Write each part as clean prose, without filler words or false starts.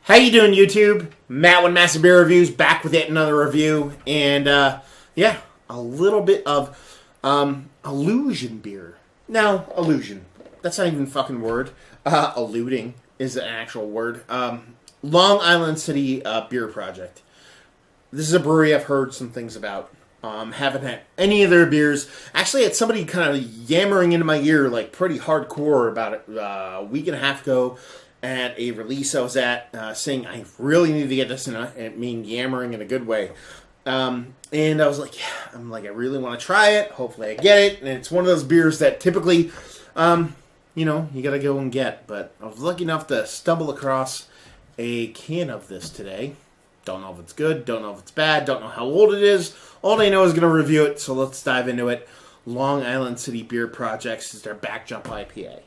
How you doing, YouTube? Matt with Massive Beer Reviews, back with yet another review, and yeah, a little bit of illusion beer. No, illusion. That's not even a fucking word. Alluding is an actual word. Long Island City Beer Project. This is a brewery I've heard some things about. Haven't had any of their beers. Actually, had somebody kind of yammering into my ear, like pretty hardcore about it a week and a half ago at a release I was at, saying I really need to get this, and I mean yammering in a good way. And I was like, yeah, I really want to try it. Hopefully I get it. And it's one of those beers that typically, you got to go and get. But I was lucky enough to stumble across a can of this today. Don't know if it's good, don't know if it's bad, don't know how old it is. All I know is going to review it, so let's dive into it. Long Island City Beer Project is their Backjump IPA.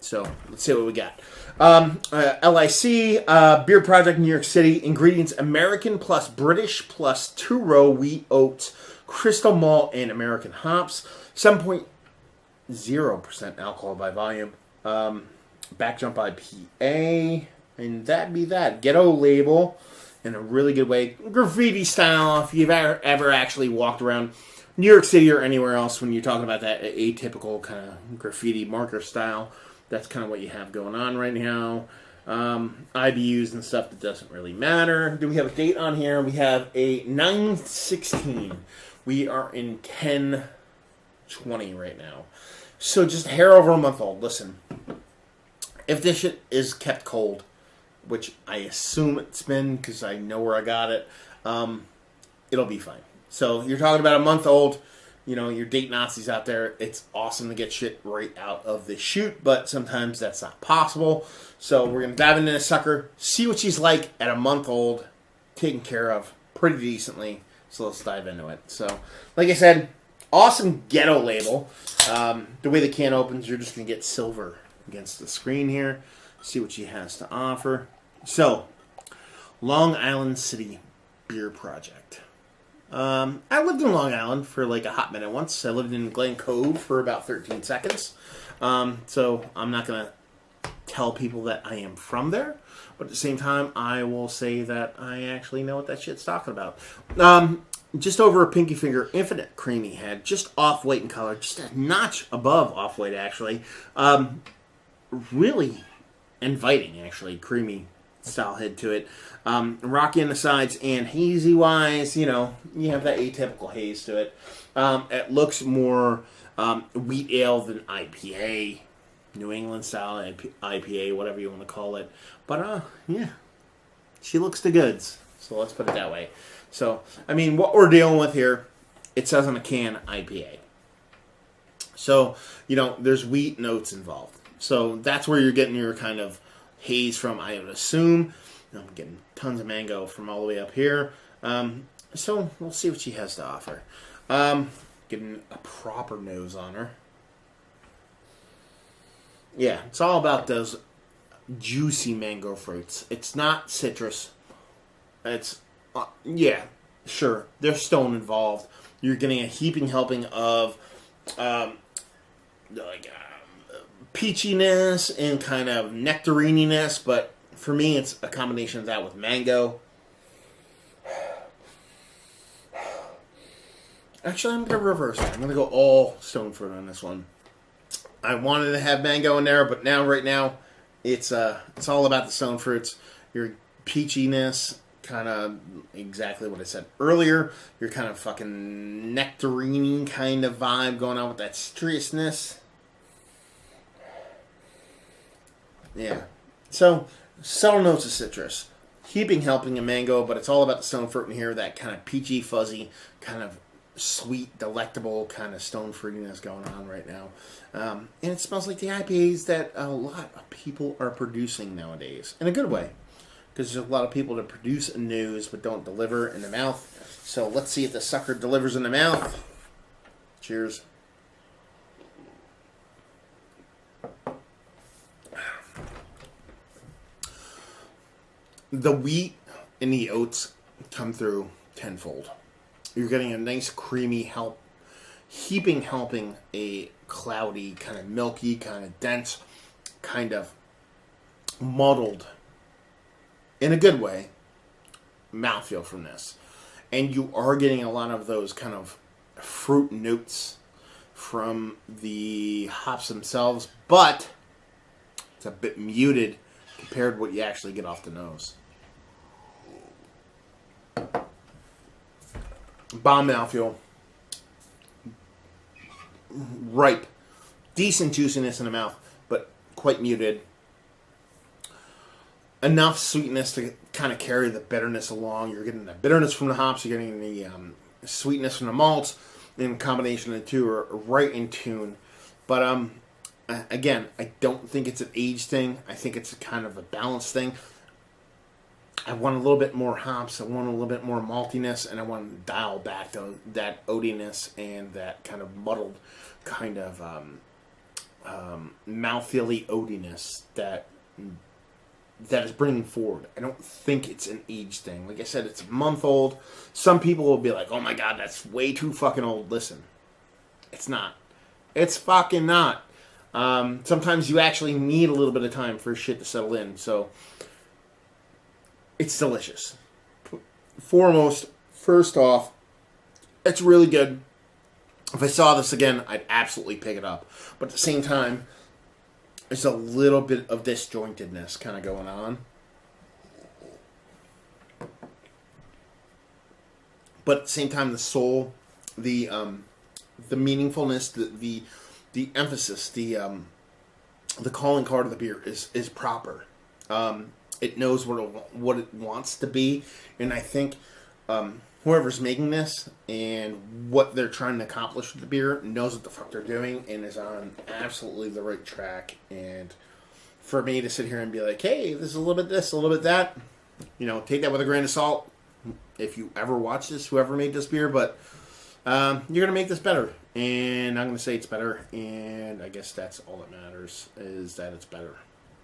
So let's see what we got. LIC Beer Project, New York City. Ingredients: American plus British plus two-row wheat oats, crystal malt, and American hops. 7.0% alcohol by volume. Backjump IPA, and that'd be that. Ghetto label in a really good way. Graffiti style, if you've ever actually walked around New York City or anywhere else when you're talking about that atypical kind of graffiti marker style. That's kind of what you have going on right now. IBUs and stuff that doesn't really matter. Do we have a date on here? We have a 9/16. We are in 10/20 right now. So just a hair over a month old. Listen, if this shit is kept cold, which I assume it's been because I know where I got it, it'll be fine. So you're talking about a month old. You know, your date Nazis out there, it's awesome to get shit right out of the chute, but sometimes that's not possible. So we're going to dive into this sucker, see what she's like at a month old, taken care of pretty decently. So let's dive into it. So, like I said, awesome ghetto label. The way the can opens, you're just going to get silver against the screen here. See what she has to offer. So, Long Island City Beer Project. I lived in Long Island for like a hot minute once. I lived in Glen Cove for about 13 seconds. So I'm not going to tell people that I am from there. But at the same time, I will say that I actually know what that shit's talking about. Just over a pinky finger, infinite creamy head. Just off-white in color. Just a notch above off-white, actually. Really inviting, actually. Creamy style head to it. Rocky on the sides, and hazy-wise, you have that atypical haze to it. It looks more wheat ale than IPA, New England style IPA, whatever you want to call it. But, yeah, she looks the goods, so let's put it that way. So, I mean, what we're dealing with here, it says on the can IPA. So, there's wheat notes involved. So that's where you're getting your kind of haze from, I would assume. I'm getting tons of mango from all the way up here. So we'll see what she has to offer. Getting a proper nose on her. Yeah, it's all about those juicy mango fruits. It's not citrus. It's, yeah, sure, there's stone involved. You're getting a heaping helping of, peachiness and kind of nectarininess, but for me, it's a combination of that with mango. Actually, I'm going to reverse it. I'm going to go all stone fruit on this one. I wanted to have mango in there, but right now, it's all about the stone fruits. Your peachiness, kind of exactly what I said earlier. Your kind of fucking nectarine kind of vibe going on with that citrusness. Yeah. So, subtle notes of citrus. Heaping helping of mango, but it's all about the stone fruit in here. That kind of peachy, fuzzy, kind of sweet, delectable kind of stone fruitiness going on right now. And it smells like the IPAs that a lot of people are producing nowadays. In a good way. Because there's a lot of people that produce news but don't deliver in the mouth. So let's see if the sucker delivers in the mouth. Cheers. The wheat and the oats come through tenfold. You're getting a nice creamy heaping helping a cloudy, kind of milky, kind of dense, kind of muddled in a good way, mouthfeel from this. And you are getting a lot of those kind of fruit notes from the hops themselves, but it's a bit muted compared to what you actually get off the nose. Bomb mouthfeel. Ripe. Decent juiciness in the mouth, but quite muted. Enough sweetness to kind of carry the bitterness along. You're getting the bitterness from the hops. You're getting the sweetness from the malts. In combination of the two are right in tune. But again, I don't think it's an age thing. I think it's a kind of a balance thing. I want a little bit more hops. I want a little bit more maltiness, and I want to dial back that oatiness and that kind of muddled kind of mouthfeel-y oatiness that is bringing forward. I don't think it's an age thing. Like I said, it's a month old. Some people will be like, oh my god, that's way too fucking old. Listen, it's not. It's fucking not. Sometimes you actually need a little bit of time for shit to settle in. So, it's delicious. First off, it's really good. If I saw this again, I'd absolutely pick it up. But at the same time, there's a little bit of disjointedness kind of going on. But at the same time, the soul, the meaningfulness, the emphasis, the calling card of the beer is proper. It knows what it wants to be, and I think whoever's making this and what they're trying to accomplish with the beer knows what the fuck they're doing and is on absolutely the right track. And for me to sit here and be like, hey, this is a little bit this, a little bit that, take that with a grain of salt. If you ever watch this, whoever made this beer, but you're going to make this better. And I'm going to say it's better, and I guess that's all that matters, is that it's better,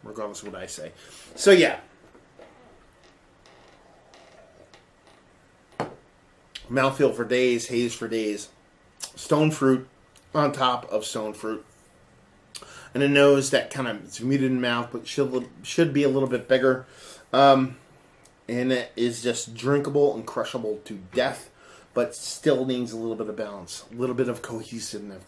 regardless of what I say. So, yeah. Mouthfeel for days, haze for days. Stone fruit on top of stone fruit. And a nose that kind of is muted in the mouth, but should be a little bit bigger. And it is just drinkable and crushable to death, but still needs a little bit of balance, a little bit of cohesiveness,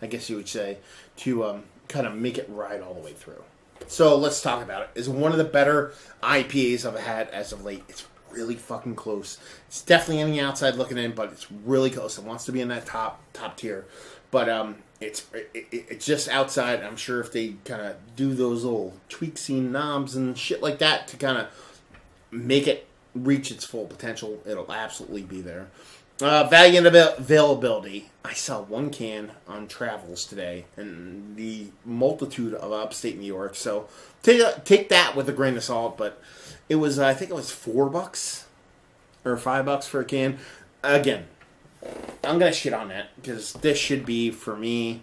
I guess you would say, to kind of make it ride all the way through. So let's talk about it. It's one of the better IPAs I've had as of late. It's really fucking close. It's definitely on the outside looking in, but it's really close. It wants to be in that top tier, but it's just outside. I'm sure if they kind of do those little tweaks and knobs and shit like that to kind of make it reach its full potential, it'll absolutely be there. Value and availability. I saw one can on Travels today, and the multitude of upstate New York. So take that with a grain of salt. But it was, I think it was $4 or $5 for a can. Again, I'm gonna shit on that because this should be for me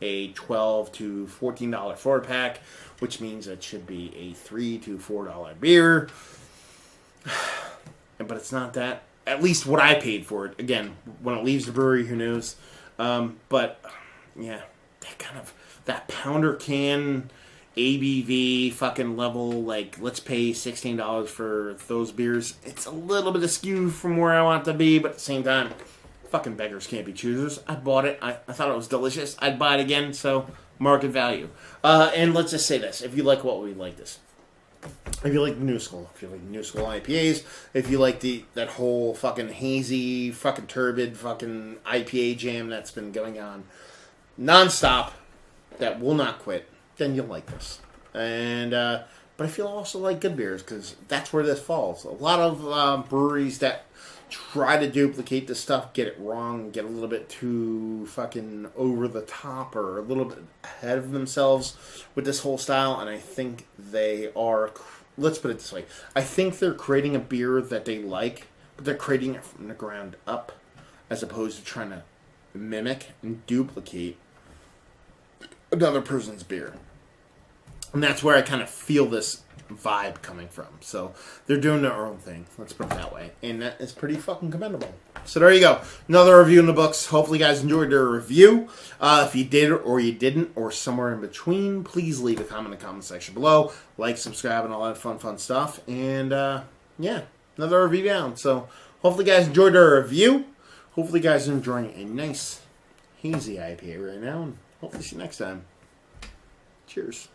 a $12 to $14 4-pack, which means it should be a $3 to $4 beer. But it's not that. At least what I paid for it. Again, when it leaves the brewery, who knows? But yeah, that pounder can ABV fucking level, like, let's pay $16 for those beers. It's a little bit askew from where I want it to be, but at the same time, fucking beggars can't be choosers. I bought it. I thought it was delicious. I'd buy it again, so market value. And let's just say this. If you like what we like this. If you like the New School, if you like New School IPAs, if you like that whole fucking hazy, fucking turbid, fucking IPA jam that's been going on nonstop, that will not quit, then you'll like this. And but I feel also like good beers because that's where this falls. A lot of breweries that try to duplicate this stuff get it wrong, get a little bit too fucking over the top or a little bit ahead of themselves with this whole style, and I think they are, let's put it this way, I think they're creating a beer that they like, but they're creating it from the ground up as opposed to trying to mimic and duplicate another person's beer. And that's where I kind of feel this vibe coming from. So they're doing their own thing. Let's put it that way. And that is pretty fucking commendable. So there you go. Another review in the books. Hopefully you guys enjoyed their review. If you did or you didn't or somewhere in between, please leave a comment in the comment section below. Like, subscribe, and all that fun stuff. And yeah, another review down. So hopefully you guys enjoyed their review. Hopefully you guys are enjoying a nice hazy IPA right now. And hopefully see you next time. Cheers.